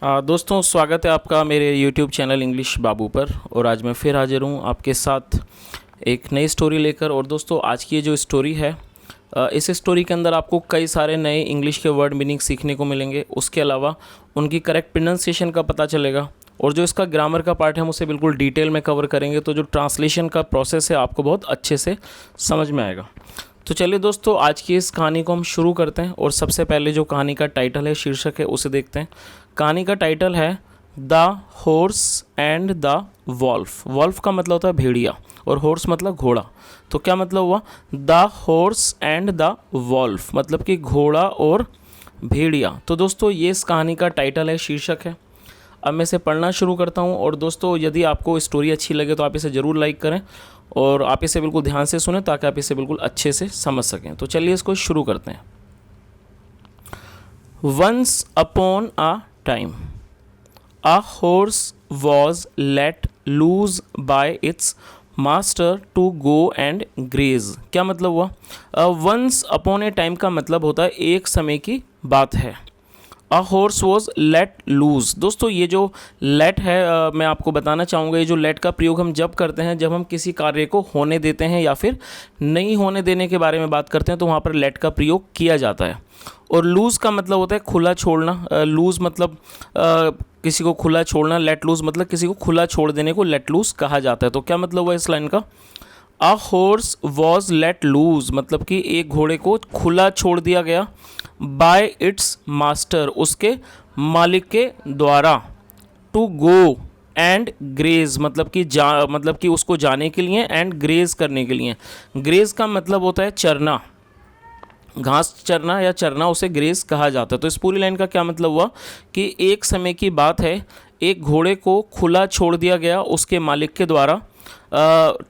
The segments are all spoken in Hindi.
दोस्तों, स्वागत है आपका मेरे YouTube चैनल इंग्लिश बाबू पर। और आज मैं फिर हाजिर हूँ आपके साथ एक नई स्टोरी लेकर। और दोस्तों, आज की ये जो स्टोरी है, इस स्टोरी के अंदर आपको कई सारे नए इंग्लिश के वर्ड मीनिंग सीखने को मिलेंगे। उसके अलावा उनकी करेक्ट प्रोनाउंसिएशन का पता चलेगा। और जो इसका ग्रामर का पार्ट है हम उसे बिल्कुल डिटेल में कवर करेंगे। तो जो ट्रांसलेशन का प्रोसेस है आपको बहुत अच्छे से समझ में आएगा। तो चलिए दोस्तों, आज की इस कहानी को हम शुरू करते हैं। और सबसे पहले जो कहानी का टाइटल है, शीर्षक है, उसे देखते हैं। कहानी का टाइटल है the horse and the wolf. Wolf का मतलब होता है भेड़िया और हॉर्स मतलब घोड़ा। तो क्या मतलब हुआ? The horse and the wolf मतलब कि घोड़ा और भेड़िया। तो दोस्तों, ये इस कहानी का टाइटल है, शीर्षक है। अब मैं इसे पढ़ना शुरू करता हूँ। और दोस्तों, यदि आपको स्टोरी अच्छी लगे तो आप इसे ज़रूर लाइक करें और आप इसे बिल्कुल ध्यान से सुनें ताकि आप इसे बिल्कुल अच्छे से समझ सकें। तो चलिए इसको शुरू करते हैं। Once upon a time a horse was let loose by its master to go and graze। क्या मतलब हुआ? वंस अपॉन ए टाइम का मतलब होता है एक समय की बात है। A horse was let loose. दोस्तों, ये जो लेट है, मैं आपको बताना चाहूँगा, ये जो लेट का प्रयोग हम जब करते हैं जब हम किसी कार्य को होने देते हैं या फिर नहीं होने देने के बारे में बात करते हैं, तो वहाँ पर लेट का प्रयोग किया जाता है। और लूज़ का मतलब होता है खुला छोड़ना। लूज़ मतलब किसी को खुला छोड़ना। लेट लूज़ मतलब किसी को खुला छोड़ देने को लेट लूज़ कहा जाता है। तो क्या मतलब हुआ इस लाइन का? A horse was let loose मतलब कि एक घोड़े को खुला छोड़ दिया गया बाय इट्स मास्टर, उसके मालिक के द्वारा। टू गो एंड ग्रेज मतलब कि उसको जाने के लिए, एंड ग्रेज करने के लिए। ग्रेज का मतलब होता है चरना, घास चरना या चरना, उसे ग्रेज कहा जाता है। तो इस पूरी लाइन का क्या मतलब हुआ कि एक समय की बात है, एक घोड़े को खुला छोड़ दिया गया उसके मालिक के द्वारा,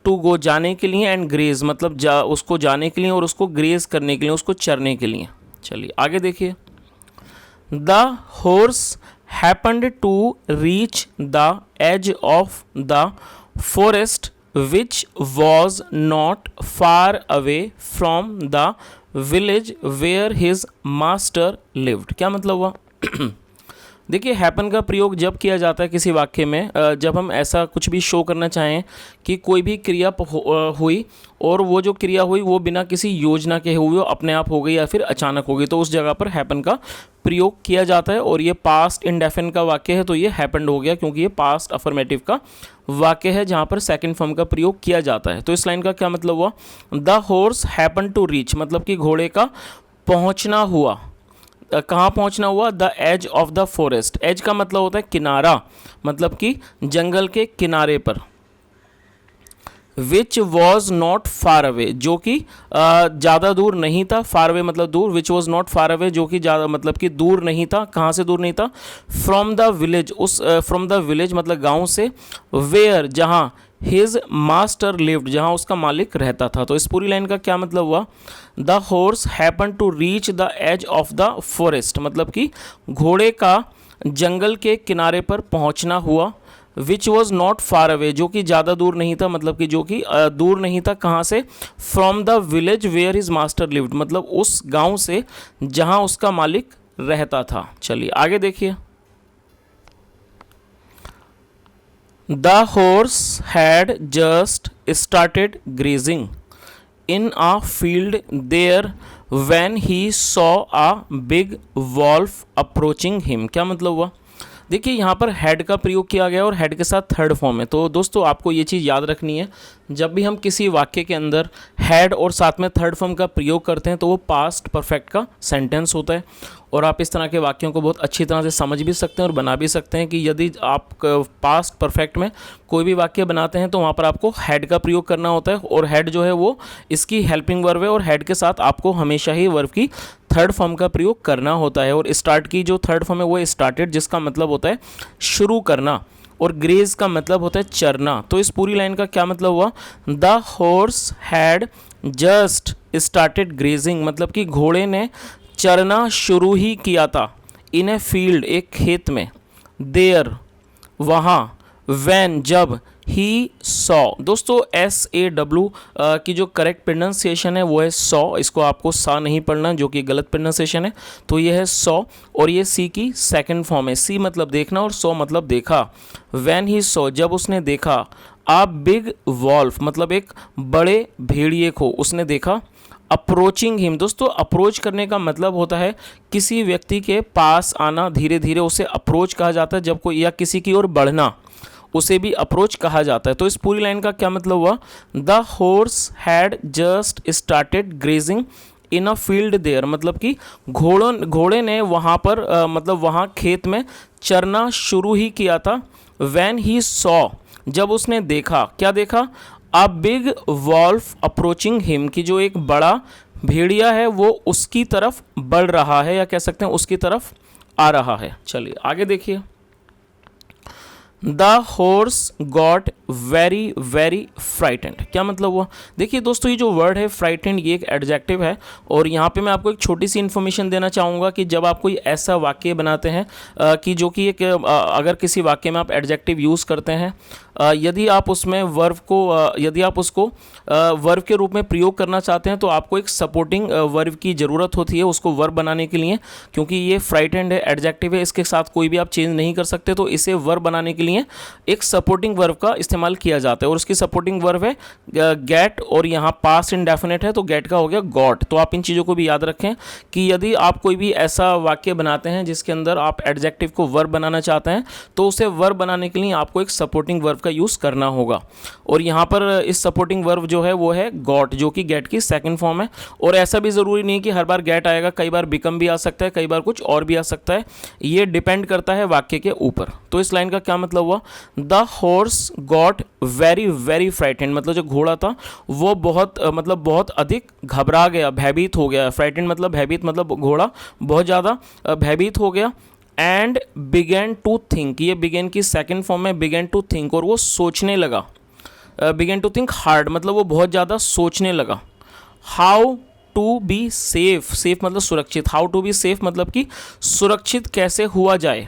टू गो जाने के लिए, एंड ग्रेज मतलब उसको जाने के लिए और उसको ग्रेज करने के लिए, उसको चरने के लिए। चलिए आगे देखिए। The horse happened to reach the edge of the forest which was not far away from the village where his master lived. क्या मतलब हुआ? देखिए, हैपन का प्रयोग जब किया जाता है किसी वाक्य में, जब हम ऐसा कुछ भी शो करना चाहें कि कोई भी क्रिया हुई और वो जो क्रिया हुई वो बिना किसी योजना के हुई, वो अपने आप हो गई या फिर अचानक हो गई, तो उस जगह पर हैपन का प्रयोग किया जाता है। और ये पास्ट इंडेफिनिट का वाक्य है तो ये हैपेंड हो गया, क्योंकि ये पास्ट अफर्मेटिव का वाक्य है जहाँ पर सेकंड फॉर्म का प्रयोग किया जाता है। तो इस लाइन का क्या मतलब हुआ? The horse happen to reach मतलब कि घोड़े का पहुँचना हुआ। कहाँ पहुँचना हुआ? The edge of the forest. Edge का मतलब होता है किनारा, मतलब कि जंगल के किनारे पर। विच वॉज नॉट फार अवे जो कि ज़्यादा दूर नहीं था। फार अवे मतलब दूर। विच वॉज नॉट फार अवे जो कि ज़्यादा मतलब कि दूर नहीं था। कहाँ से दूर नहीं था? From the village, from the village मतलब गाँव से। वेयर जहाँ हिज मास्टर लिव्ड जहाँ उसका मालिक रहता था। तो इस पूरी लाइन का क्या मतलब हुआ? The horse happen to reach the edge of the forest मतलब कि घोड़े का जंगल के किनारे पर पहुँचना हुआ। विच वॉज नॉट फार अवे जो कि ज़्यादा दूर नहीं था मतलब कि जो कि दूर नहीं था। कहाँ से? From the village where his master lived मतलब उस गांव से जहां उसका मालिक रहता था। चलिए आगे देखिए। The horse had just started grazing in a field there when he saw a big wolf approaching him। क्या मतलब हुआ? देखिए, यहाँ पर हैड का प्रयोग किया गया और हैड के साथ थर्ड फॉर्म है। तो दोस्तों, आपको ये चीज़ याद रखनी है, जब भी हम किसी वाक्य के अंदर हैड और साथ में थर्ड फॉर्म का प्रयोग करते हैं तो वो पास्ट परफेक्ट का सेंटेंस होता है। और आप इस तरह के वाक्यों को बहुत अच्छी तरह से समझ भी सकते हैं और बना भी सकते हैं कि यदि आप पास्ट परफेक्ट में कोई भी वाक्य बनाते हैं तो वहाँ पर आपको हैड का प्रयोग करना होता है। और हैड जो है वो इसकी हेल्पिंग वर्ब है और हैड के साथ आपको हमेशा ही वर्ब की थर्ड फॉर्म का प्रयोग करना होता है। और स्टार्ट की जो थर्ड फॉर्म है वो स्टार्टेड जिसका मतलब होता है शुरू करना, और ग्रेज का मतलब होता है चरना। तो इस पूरी लाइन का क्या मतलब हुआ? The horse had just started grazing मतलब कि घोड़े ने चरना शुरू ही किया था। इन ए फील्ड एक खेत में। देयर वहाँ। वैन जब। He saw. दोस्तों SAW की जो करेक्ट प्रोनाउंसिएशन है वो है सॉ, इसको आपको सा नहीं पढ़ना जो कि गलत प्रोनाउंसिएशन है। तो ये है सॉ और ये सी की सेकंड फॉर्म है। सी मतलब देखना और सॉ मतलब देखा। व्हेन ही सॉ, जब उसने देखा। अ बिग वॉल्फ मतलब एक बड़े भेड़िए को उसने देखा। अप्रोचिंग हिम, दोस्तों अप्रोच करने का मतलब होता है किसी व्यक्ति के पास आना, धीरे धीरे उसे अप्रोच कहा जाता है। जब कोई या किसी की ओर बढ़ना उसे भी अप्रोच कहा जाता है। तो इस पूरी लाइन का क्या मतलब हुआ? The horse had just started grazing in a field there, मतलब कि घोड़े ने वहाँ पर मतलब वहाँ खेत में चरना शुरू ही किया था। व्हेन ही सॉ, जब उसने देखा, क्या देखा? A big wolf approaching him, कि जो एक बड़ा भेड़िया है वो उसकी तरफ बढ़ रहा है, या कह सकते हैं उसकी तरफ आ रहा है। चलिए आगे देखिए। The horse got very very frightened, क्या मतलब हुआ? देखिए दोस्तों ये जो वर्ड है फ्राइटेंड, ये एक एडजेक्टिव है। और यहाँ पे मैं आपको एक छोटी सी इन्फॉर्मेशन देना चाहूँगा कि जब आप कोई ऐसा वाक्य बनाते हैं कि जो कि एक अगर किसी वाक्य में आप एडजेक्टिव यूज़ करते हैं, यदि आप उसमें वर्ब को यदि आप उसको वर्ब के रूप में प्रयोग करना चाहते हैं तो आपको एक सपोर्टिंग वर्ब की ज़रूरत होती है उसको वर्ब बनाने के लिए। क्योंकि ये फ्राइटेंड है, एडजेक्टिव है, इसके साथ कोई भी आप चेंज नहीं कर सकते, तो इसे वर्ब बनाने के लिए एक सपोर्टिंग वर्ब का इस्तेमाल किया जाता है। और उसकी सपोर्टिंग वर्ब है गेट, और यहाँ पास्ट इंडेफिनिट है तो गेट का हो गया गॉट। तो आप इन चीज़ों को भी याद रखें कि यदि आप कोई भी ऐसा वाक्य बनाते हैं जिसके अंदर आप एडजेक्टिव को वर्ब बनाना चाहते हैं तो उसे वर्ब बनाने के लिए आपको एक सपोर्टिंग वर्ब का यूज़ करना होगा। और यहाँ पर इस सपोर्टिंग वर्ब जो है वो है गॉट, जो कि गेट की सेकंड फॉर्म है। और ऐसा भी ज़रूरी नहीं कि हर बार गेट आएगा, कई बार बिकम भी आ सकता है, कई बार कुछ और भी आ सकता है, ये डिपेंड करता है वाक्य के ऊपर। तो इस लाइन का क्या मतलब हुआ? The horse got very very frightened, मतलब जो घोड़ा था वो बहुत मतलब बहुत अधिक घबरा गया, भयभीत हो गया। फ्राइटेंड मतलब भयभीत, मतलब घोड़ा बहुत ज़्यादा भयभीत हो गया। एंड बिगेन टू थिंक, ये बिगेन की सेकंड फॉर्म में बिगेन टू थिंक, और वो सोचने लगा। बिगेन टू थिंक हार्ड मतलब वो बहुत ज़्यादा सोचने लगा। How to be safe, safe मतलब सुरक्षित, हाउ टू बी सेफ मतलब कि सुरक्षित कैसे हुआ जाए।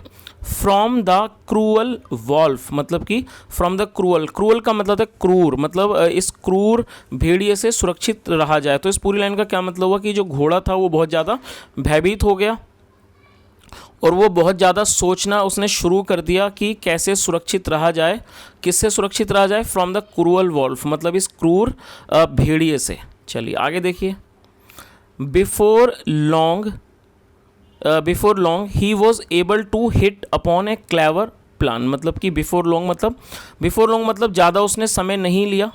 फ्रॉम द क्रूअल वॉल्फ मतलब कि फ्रॉम द क्रूअल, क्रूअल का मतलब है क्रूर, मतलब इस क्रूर भेड़िए से सुरक्षित रहा जाए। तो इस पूरी लाइन का क्या मतलब हुआ कि जो घोड़ा था वो बहुत ज़्यादा भयभीत हो गया और वो बहुत ज़्यादा सोचना उसने शुरू कर दिया कि कैसे सुरक्षित रहा जाए, किससे सुरक्षित रहा जाए? फ्रॉम द क्रूअल वॉल्फ मतलब इस क्रूर भेड़िए से। चलिए आगे देखिए। Before long he was able to hit upon a clever plan, मतलब कि बिफोर लॉन्ग मतलब ज़्यादा उसने समय नहीं लिया,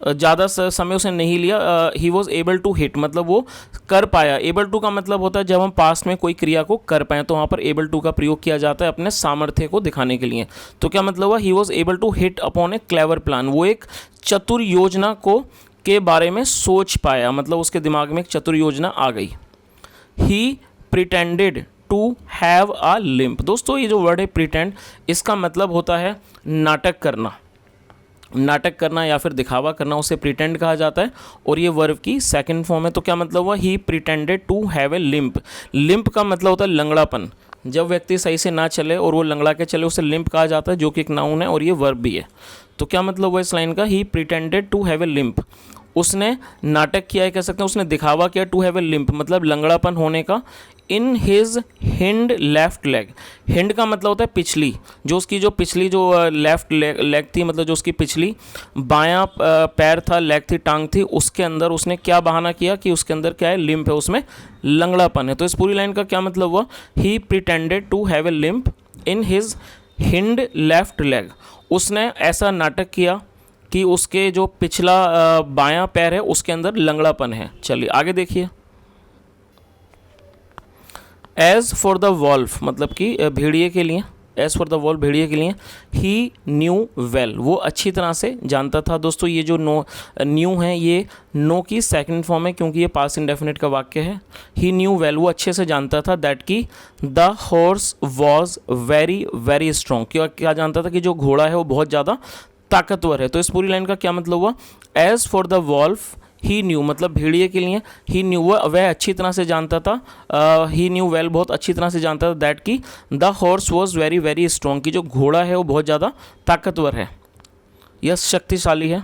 ज़्यादा समय उसने नहीं लिया। He was able to hit मतलब वो कर पाया। एबल टू का मतलब होता है जब हम पास्ट में कोई क्रिया को कर पाएँ, तो वहाँ पर एबल टू का प्रयोग किया जाता है अपने सामर्थ्य को दिखाने के लिए। तो क्या मतलब हुआ? He was able to hit upon a clever plan, वो एक चतुर योजना को के बारे में सोच पाया, मतलब उसके दिमाग में एक चतुर योजना आ गई। He pretended to have a limp, दोस्तों ये जो वर्ड है प्रिटेंड, इसका मतलब होता है नाटक करना या फिर दिखावा करना, उसे प्रिटेंड कहा जाता है। और ये वर्ब की सेकंड फॉर्म है। तो क्या मतलब हुआ? He pretended to have a limp. Limp का मतलब होता है लंगड़ापन, जब व्यक्ति सही से ना चले और वो लंगड़ा के चले उसे लिम्प कहा जाता है, जो कि एक नाउन है और ये वर्ब भी है। तो क्या मतलब हुआ इस लाइन का? He pretended to have a limp, उसने नाटक किया है, कह सकते हैं उसने दिखावा किया। टू हैव ए लिम्प मतलब लंगड़ापन होने का। इन his hind left leg, hind का मतलब होता है पिछली, जो उसकी जो पिछली जो लेफ्ट लेग थी, मतलब जो उसकी पिछली बायां पैर था, लेग थी, टांग थी, उसके अंदर उसने क्या बहाना किया कि उसके अंदर क्या है? लिम्प है, उसमें लंगड़ापन है। तो इस पूरी लाइन का क्या मतलब हुआ? He pretended to have a limp in his hind left leg, उसने ऐसा नाटक किया कि उसके जो पिछला बायां पैर है उसके अंदर लंगड़ापन है। चलिए आगे देखिए। एज फॉर द वॉल्फ मतलब कि भेड़िए के लिए, एज फॉर द वॉल्फ भेड़िए के लिए। ही न्यू वेल, वो अच्छी तरह से जानता था। दोस्तों ये जो न्यू है ये नो की सेकंड फॉर्म है, क्योंकि ये पास्ट इंडेफिनिट का वाक्य है। ही न्यू वेल, वो अच्छे से जानता था दैट कि the horse was very very strong, क्या जानता था कि जो घोड़ा है वो बहुत ज़्यादा ताकतवर है। तो इस पूरी लाइन का क्या मतलब हुआ? As for the wolf he knew मतलब भेड़िए के लिए, ही न्यू वह अच्छी तरह से जानता था, ही न्यू वेल बहुत अच्छी तरह से जानता था दैट कि the horse was very very strong, कि जो घोड़ा है वो बहुत ज़्यादा ताकतवर है। यह शक्तिशाली है,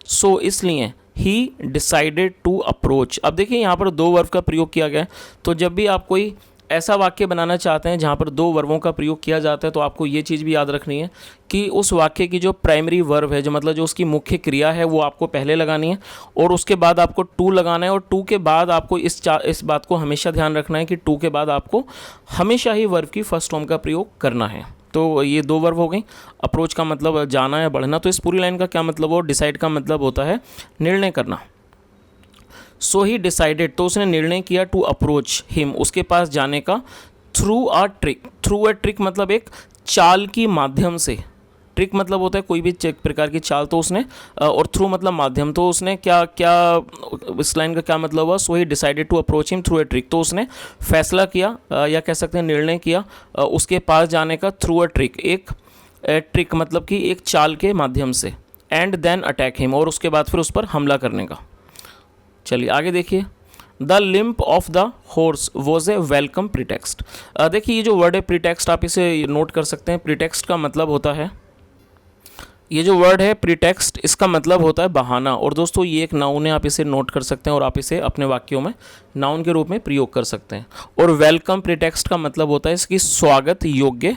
सो इसलिए ही डिसाइडेड टू अप्रोच। अब देखिए यहाँ पर दो वर्ब का प्रयोग किया गया है, तो जब भी आप कोई ऐसा वाक्य बनाना चाहते हैं जहाँ पर दो वर्बों का प्रयोग किया जाता है तो आपको ये चीज़ भी याद रखनी है कि उस वाक्य की जो प्राइमरी वर्ब है, जो मतलब जो उसकी मुख्य क्रिया है, वो आपको पहले लगानी है और उसके बाद आपको टू लगाना है, और टू के बाद आपको इस बात को हमेशा ध्यान रखना है कि टू के बाद आपको हमेशा ही वर्ब की फर्स्ट फॉर्म का प्रयोग करना है। तो ये दो वर्ब हो गई। अप्रोच का मतलब जाना या बढ़ना, तो इस पूरी लाइन का क्या मतलब हो, डिसाइड का मतलब होता है निर्णय करना। सो ही डिसाइडेड, तो उसने निर्णय किया, टू अप्रोच हिम, उसके पास जाने का, through a trick. Through a trick मतलब एक चाल की माध्यम से। ट्रिक मतलब होता है कोई भी प्रकार की चाल, तो उसने और थ्रू मतलब माध्यम, तो उसने क्या क्या इस लाइन का क्या मतलब हुआ, so he decided to approach him through a trick, तो उसने फैसला किया या कह सकते हैं निर्णय किया उसके पास जाने का, थ्रू अ ट्रिक, एक ट्रिक मतलब कि एक चाल के माध्यम से, एंड देन अटैक हिम, और उसके बाद फिर उस पर हमला करने का। चलिए आगे देखिए, the limp of the horse was a welcome pretext. देखिए ये जो वर्ड है प्रीटेक्स्ट, आप इसे नोट कर सकते हैं। प्रीटेक्स्ट का मतलब होता है, ये जो वर्ड है प्रीटेक्स्ट, इसका मतलब होता है बहाना। और दोस्तों ये एक नाउन है, आप इसे नोट कर सकते हैं और आप इसे अपने वाक्यों में नाउन के रूप में प्रयोग कर सकते हैं। और वेलकम प्रीटेक्स्ट का मतलब होता है इसकी स्वागत योग्य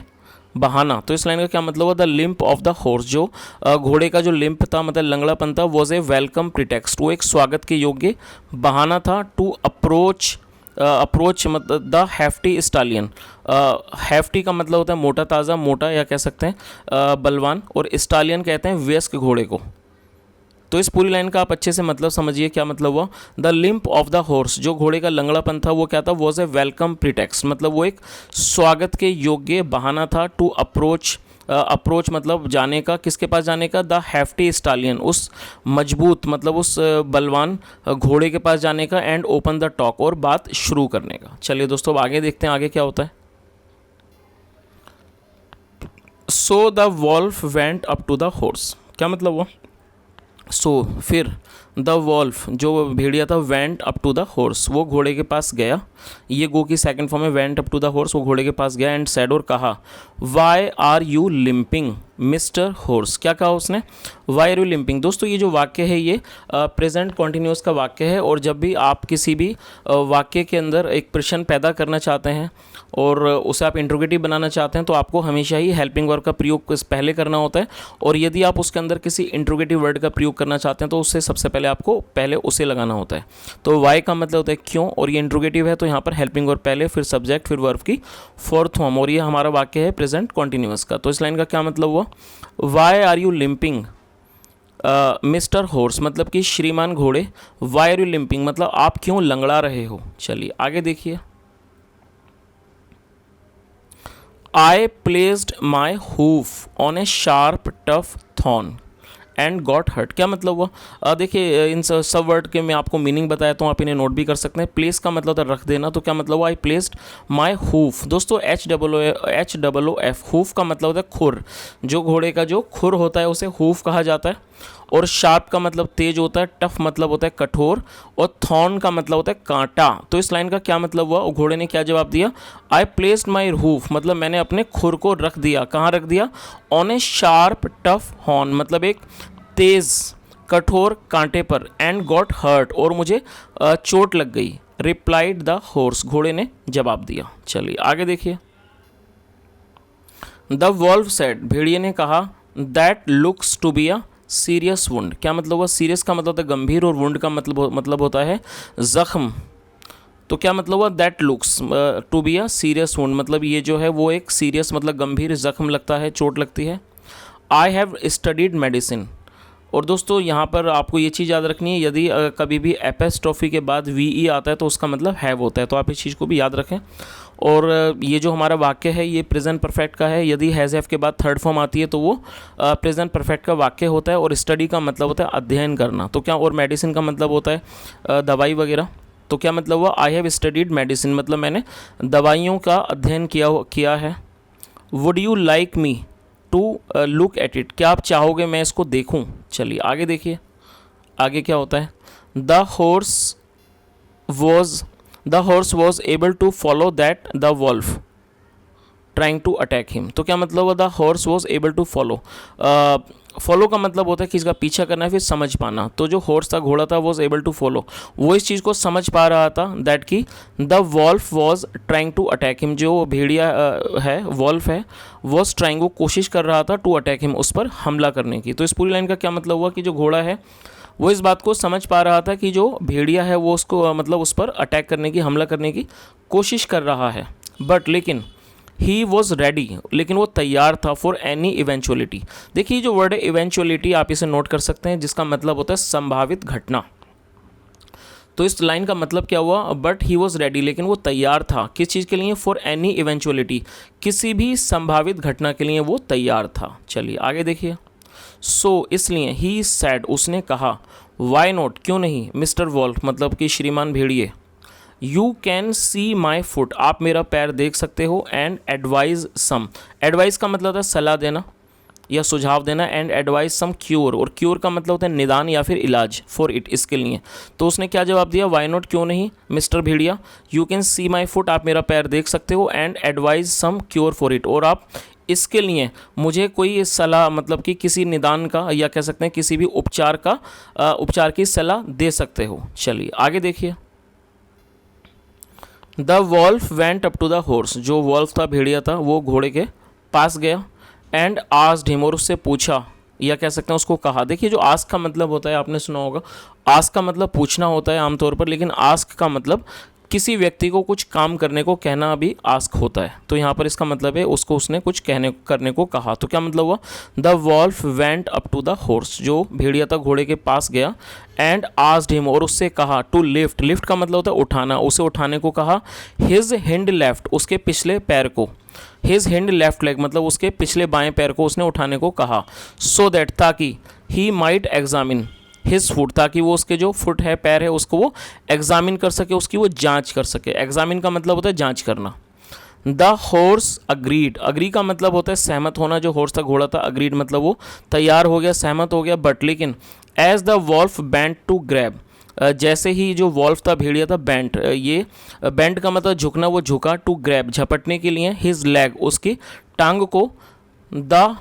बहाना। तो इस लाइन का क्या मतलब हुआ, the limp of the horse, जो घोड़े का जो लिम्प था मतलब लंगड़ापन था, वॉज ए वेलकम प्रीटेक्स्ट, वो एक स्वागत के योग्य बहाना था, टू अप्रोच अप्रोच मतलब द हैफ्टी स्टालियन। हैफ्टी का मतलब होता है मोटा ताज़ा, मोटा या कह सकते हैं बलवान, और स्टालियन कहते हैं वयस्क घोड़े को। तो इस पूरी लाइन का आप अच्छे से मतलब समझिए क्या मतलब हुआ, the limp of the horse, जो घोड़े का लंगड़ापन था वो क्या था, वॉज ए वेलकम प्रीटेक्स्ट, मतलब वो एक स्वागत के योग्य बहाना था, टू अप्रोच अप्रोच मतलब जाने का, किसके पास जाने का, द हैफ्टी स्टालियन, उस मजबूत मतलब उस बलवान घोड़े के पास जाने का, एंड ओपन द टॉक, और बात शुरू करने का। चलिए दोस्तों अब आगे देखते हैं आगे क्या होता है। So the wolf went up to the horse, क्या मतलब हुआ, सो फिर द वॉल्फ जो भेड़िया था, went up to the horse, वो घोड़े के पास गया, ये गो की सेकंड फॉर्म है, went up to the horse, वो घोड़े के पास गया, एंड सैड, और कहा, why are you limping mister horse, क्या कहा उसने, वाई आर यू लिम्पिंग। दोस्तों ये जो वाक्य है ये प्रेजेंट कॉन्टिन्यूस का वाक्य है, और जब भी आप किसी भी वाक्य के अंदर एक प्रश्न पैदा करना चाहते हैं और उसे आप इंट्रोगेटिव बनाना चाहते हैं तो आपको हमेशा ही हेल्पिंग वर्ब का प्रयोग पहले करना होता है, और यदि आप उसके अंदर किसी इंट्रोगेटिव वर्ड का प्रयोग करना चाहते हैं तो उससे सबसे पहले आपको पहले उसे लगाना होता है। तो वाई का मतलब होता है क्यों, और ये इंट्रोगेटिव है तो यहाँ पर हेल्पिंग वर्ब पहले, फिर सब्जेक्ट, फिर वर्ब की फोर्थ फॉर्म, और ये हमारा वाक्य है प्रेजेंट कॉन्टिन्यूस का। तो इस लाइन का क्या मतलब हुआ, why are you limping mister horse, मतलब कि श्रीमान घोड़े, वाई आर यू लिम्पिंग मतलब आप क्यों लंगड़ा रहे हो। चलिए आगे देखिए, I placed my hoof on a sharp tough thorn and got hurt, क्या मतलब हुआ, देखिए इन सब वर्ड के मैं आपको मीनिंग बताया तो आप इन्हें नोट भी कर सकते हैं। प्लेस का मतलब होता है रख देना, तो क्या मतलब हुआ, आई प्लेस्ड माई हूफ। दोस्तों HOOF, हूफ का मतलब होता है खुर, जो घोड़े का जो खुर होता है उसे हूफ कहा जाता है, और शार्प का मतलब तेज होता है, टफ मतलब होता है कठोर, और थॉर्न का मतलब होता है कांटा। तो इस लाइन का क्या मतलब हुआ, घोड़े ने क्या जवाब दिया, आई प्लेस्ड माई हूफ मतलब मैंने अपने खुर को रख दिया, कहाँ रख दिया, on A sharp tough horn मतलब एक तेज कठोर कांटे पर, एंड गॉट हर्ट और मुझे चोट लग गई, रिप्लाइड द हॉर्स घोड़े ने जवाब दिया। चलिए आगे देखिए, द वॉल्व सेड भेड़िए ने कहा, that looks to be a serious wound, क्या मतलब हुआ, सीरियस का मतलब होता है गंभीर, और वुंड का मतलब होता है जख्म। तो क्या मतलब हुआ, that looks to be a serious wound मतलब ये जो है वो एक सीरियस मतलब गंभीर जख्म लगता है, चोट लगती है। आई हैव स्टडीड मेडिसिन, और दोस्तों यहाँ पर आपको ये चीज़ याद रखनी है, यदि कभी भी एपेस्ट्रॉफी के बाद VE आता है तो उसका मतलब हैव होता है, तो आप इस चीज़ को भी याद रखें। और ये जो हमारा वाक्य है ये प्रेजेंट परफेक्ट का है, यदि हैज़ हैव के बाद थर्ड फॉर्म आती है तो वो प्रेजेंट परफेक्ट का वाक्य होता है, और स्टडी का मतलब होता है अध्ययन करना, तो क्या, और मेडिसिन का मतलब होता है दवाई वगैरह। तो क्या मतलब हुआ, आई हैव स्टडीड मेडिसिन मतलब मैंने दवाइयों का अध्ययन किया है। Would you like me to look at it, क्या आप चाहोगे मैं इसको देखूं। चलिए आगे देखिए, आगे क्या होता है, the horse was able to follow that the wolf, trying to attack him. तो क्या मतलब हुआ, the horse was able to follow. Follow का मतलब होता है कि इसका पीछा करना है, फिर समझ पाना। तो जो हॉर्स था, घोड़ा था, वॉज एबल टू फॉलो, वो इस चीज़ को समझ पा रहा था दैट कि the wolf was trying to attack him, जो भेड़िया है, वॉल्फ है, वॉज ट्राइंग, वो कोशिश कर रहा था टू अटैक हिम, उस पर हमला करने की। तो इस पूरी लाइन का क्या मतलब हुआ कि जो घोड़ा है वो इस बात को समझ पा रहा था कि जो भेड़िया है वो उसको मतलब उस पर अटैक करने की, हमला करने की कोशिश कर रहा है। बट लेकिन ही वॉज रेडी, लेकिन वो तैयार था फॉर एनी इवेंचुअलिटी। देखिए जो वर्ड है इवेंचुअलिटी, आप इसे नोट कर सकते हैं, जिसका मतलब होता है संभावित घटना। तो इस लाइन का मतलब क्या हुआ, बट ही वॉज रेडी, लेकिन वो तैयार था किस चीज़ के लिए, फॉर एनी इवेंचुअलिटी, किसी भी संभावित घटना के लिए वो तैयार था। चलिए आगे देखिए। सो इसलिए ही सैड, उसने कहा, वाई नॉट, क्यों नहीं, मिस्टर वॉल्फ, मतलब कि श्रीमान भेड़िए, you can see my foot, आप मेरा पैर देख सकते हो, एंड एडवाइज सम, एडवाइस का मतलब होता है सलाह देना या सुझाव देना, एंड एडवाइज सम क्योर, और क्योर का मतलब होता है निदान या फिर इलाज, फॉर इट, इसके लिए। तो उसने क्या जवाब दिया, वाई नॉट, क्यों नहीं, मिस्टर भेड़िया, you can see my foot, आप मेरा पैर देख सकते हो, and advise some cure for it, और आप इसके लिए मुझे कोई सलाह, मतलब कि किसी निदान का या कह सकते हैं किसी भी उपचार की सलाह दे सकते हो। चलिए आगे देखिए। The wolf went up to the horse, जो वॉल्फ था, भेड़िया था, वो घोड़े के पास गया, एंड आस्क्ड हिम, और उससे पूछा या कह सकते हैं उसको कहा। देखिए जो आस्क का मतलब होता है, आपने सुना होगा, आस्क का मतलब पूछना होता है आमतौर पर, लेकिन आस्क का मतलब किसी व्यक्ति को कुछ काम करने को कहना भी आस्क होता है। तो यहाँ पर इसका मतलब है उसको, उसने कुछ करने को कहा। तो क्या मतलब हुआ, the wolf went up to the horse, जो भेड़िया था घोड़े के पास गया, एंड आस्क्ड हिम, और उससे कहा, टू लिफ्ट, लिफ्ट का मतलब होता है उठाना, उसे उठाने को कहा, हिज हिंड लेफ्ट, उसके पिछले पैर को, हिज हिंड लेफ्ट लेग मतलब उसके पिछले बाएं पैर को उसने उठाने को कहा, सो दैट, ताकि, he might examine his foot, ताकि वो उसके जो फुट है, पैर है, उसको वो एग्जामिन कर सके, उसकी वो जांच कर सके। एग्जामिन का मतलब होता है जांच करना। द हॉर्स अग्रीड, अग्री का मतलब होता है सहमत होना, जो हॉर्स था, घोड़ा था, अग्रीड मतलब वो तैयार हो गया, सहमत हो गया। बट लेकिन as the wolf bent to grab, जैसे ही जो वॉल्फ था, भेड़िया था, बेंट, ये बेंट का मतलब झुकना, वो झुका, टू ग्रैब झपटने के लिए, हिज लेग, उसकी टांग को, द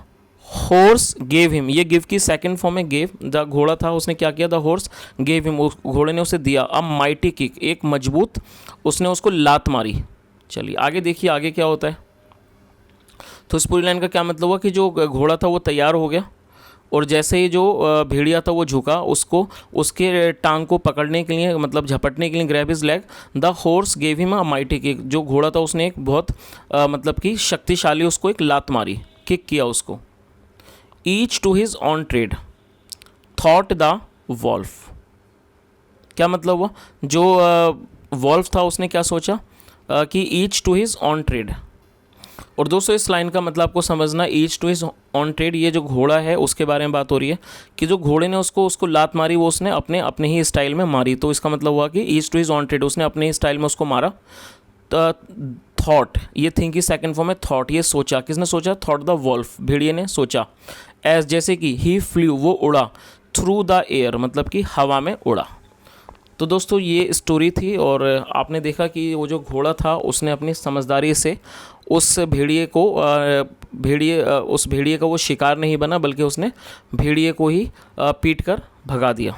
हॉर्स गेव हिम, ये गिव की सेकंड फॉर्म में गेव, द घोड़ा था, उसने क्या किया, द हॉर्स गेव हिम, घोड़े ने उसे दिया, अ माइटी किक, एक मजबूत, उसने उसको लात मारी। चलिए आगे देखिए आगे क्या होता है। तो इस पूरी लाइन का क्या मतलब हुआ कि जो घोड़ा था वो तैयार हो गया, और जैसे ही जो भेड़िया था वो झुका, उसको उसके टांग को पकड़ने के लिए, मतलब झपटने के लिए, grab his leg, the horse gave him a mighty kick, जो घोड़ा था उसने एक बहुत मतलब कि शक्तिशाली उसको एक लात मारी, किक किया उसको। Each to his own trade, thought the wolf, क्या मतलब हुआ, जो वॉल्फ था उसने क्या सोचा कि each to his own trade. और दोस्तों इस लाइन का मतलब आपको समझना, each to his own trade, ये जो घोड़ा है उसके बारे में बात हो रही है कि जो घोड़े ने उसको लात मारी, वो उसने अपने ही स्टाइल में मारी। तो इसका मतलब हुआ कि each to his own trade, उसने अपने ही स्टाइल में उसको मारा। थॉट, ये थिंक की सेकंड फॉर्म है थॉट, ये सोचा, किसने सोचा, थॉट द वॉल्फ, भेड़िए ने सोचा। एज जैसे कि, ही फ्लू, वो उड़ा, थ्रू द एयर मतलब कि हवा में उड़ा। तो दोस्तों ये स्टोरी थी, और आपने देखा कि वो जो घोड़ा था उसने अपनी समझदारी से उस भेड़िए का वो शिकार नहीं बना, बल्कि उसने भेड़िए को ही पीट कर भगा दिया।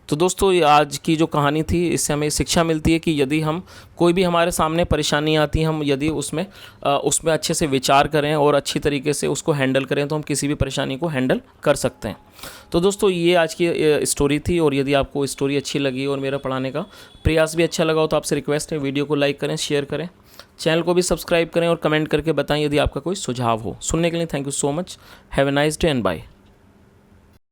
तो दोस्तों ये आज की जो कहानी थी, इससे हमें शिक्षा मिलती है कि यदि हम कोई भी हमारे सामने परेशानी आती है, हम यदि उसमें अच्छे से विचार करें और अच्छी तरीके से उसको हैंडल करें, तो हम किसी भी परेशानी को हैंडल कर सकते हैं। तो दोस्तों ये आज की स्टोरी थी, और यदि आपको स्टोरी अच्छी लगी और मेरा पढ़ाने का प्रयास भी अच्छा लगा हो, तो आपसे रिक्वेस्ट है वीडियो को लाइक करें, शेयर करें, चैनल को भी सब्सक्राइब करें, और कमेंट करके बताएं यदि आपका कोई सुझाव हो। सुनने के लिए thank you so much. Have a nice day and bye.